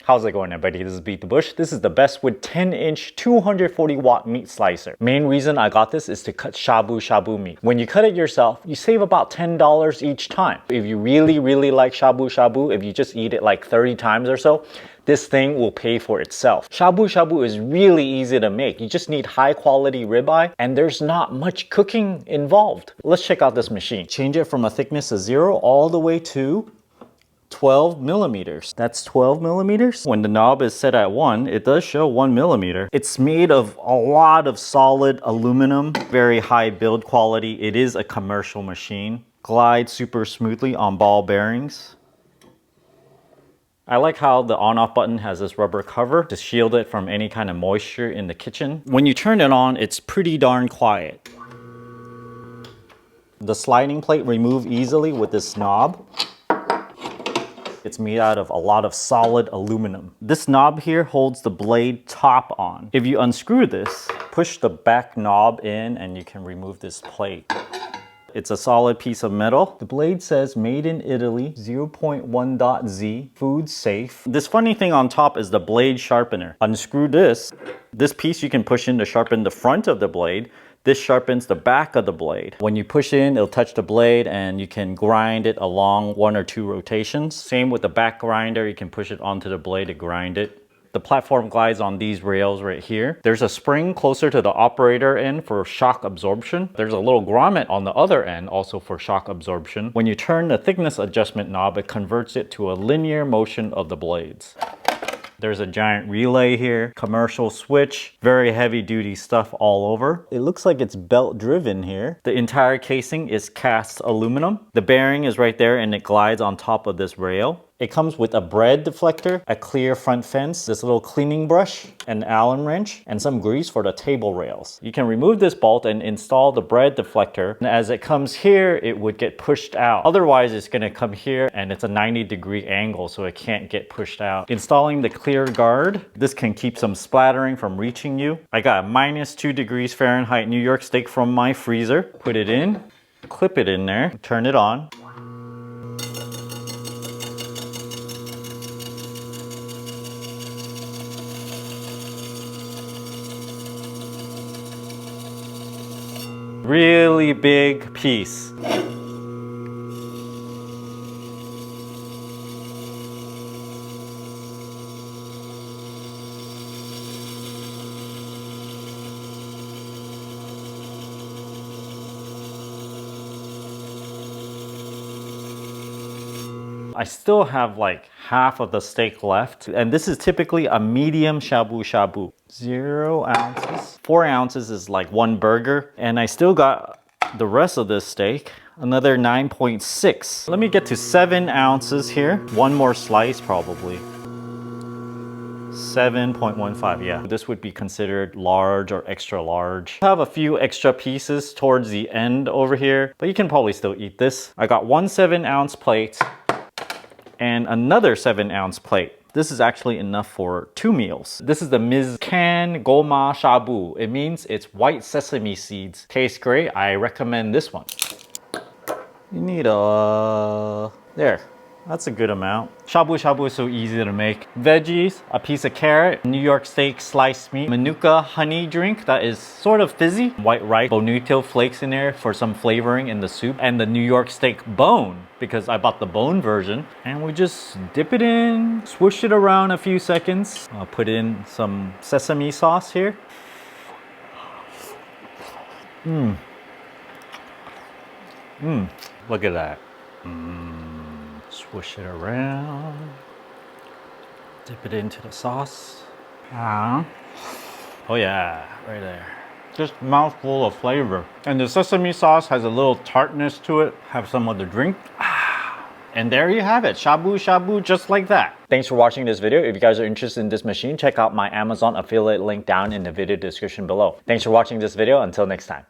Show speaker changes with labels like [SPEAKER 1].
[SPEAKER 1] How's it going, everybody? This is Beat the Bush. This is the best with 10-inch 240 watt meat slicer. Main reason I got this is to cut shabu shabu meat. When you cut it yourself, you save about $10 each time. If you really like shabu shabu, if you just eat it like 30 times or so, this thing will pay for itself. Shabu shabu is really easy to make. You just need high quality ribeye and there's not much cooking involved. Let's check out this machine. Change it from a thickness of 0 all the way to 12 millimeters. That's 12 millimeters. When the knob is set at 1, it does show 1 millimeter. It's made of a lot of solid aluminum, very high build quality. It is a commercial machine. Glides super smoothly on ball bearings. I like how the on-off button has this rubber cover to shield it from any kind of moisture in the kitchen. When you turn it on, it's pretty darn quiet. The sliding plate removes easily with this knob. It's made out of a lot of solid aluminum. This knob here holds the blade top on. If you unscrew this, push the back knob in and you can remove this plate. It's a solid piece of metal. The blade says made in Italy, 0.1.Z, food safe. This funny thing on top is the blade sharpener. Unscrew this. This piece you can push in to sharpen the front of the blade. This sharpens the back of the blade. When you push in, it'll touch the blade and you can grind it along 1 or 2 rotations. Same with the back grinder, you can push it onto the blade to grind it. The platform glides on these rails right here. There's a spring closer to the operator end for shock absorption. There's a little grommet on the other end also for shock absorption. When you turn the thickness adjustment knob, it converts it to a linear motion of the blades. There's a giant relay here, commercial switch, very heavy duty stuff all over. It looks like it's belt driven here. The entire casing is cast aluminum. The bearing is right there and it glides on top of this rail. It comes with a bread deflector, a clear front fence, this little cleaning brush, an Allen wrench, and some grease for the table rails. You can remove this bolt and install the bread deflector. And as it comes here, it would get pushed out. Otherwise, it's gonna come here and it's a 90-degree angle, so it can't get pushed out. Installing the clear guard, this can keep some splattering from reaching you. I got a -2 degrees Fahrenheit New York steak from my freezer. Put it in, clip it in there, turn it on. Really big piece. I still have like half of the steak left, and this is typically a medium shabu shabu. 0 ounces. 4 ounces is like 1 burger, and I still got the rest of this steak, another 9.6. Let me get to 7 ounces here. 1 more slice probably. 7.15, yeah. This would be considered large or extra large. I have a few extra pieces towards the end over here, but you can probably still eat this. I got 1 7-ounce plate and another 7-ounce plate. This is actually enough for 2 meals. This is the Mizkan Goma Shabu. It means it's white sesame seeds. Tastes great. I recommend this one. You need there. That's a good amount. Shabu shabu is so easy to make. Veggies, a piece of carrot, New York steak sliced meat, manuka honey drink that is sort of fizzy, white rice, bonito flakes in there for some flavoring in the soup, and the New York steak bone because I bought the bone version. And we just dip it in, swoosh it around a few seconds. I'll put in some sesame sauce here. Look at that. Swoosh it around, dip it into the sauce. Oh yeah, right there. Just mouthful of flavor. And the sesame sauce has a little tartness to it. Have some of the drink. And there you have it, shabu shabu just like that. Thanks for watching this video. If you guys are interested in this machine, check out my Amazon affiliate link down in the video description below. Thanks for watching this video. Until next time.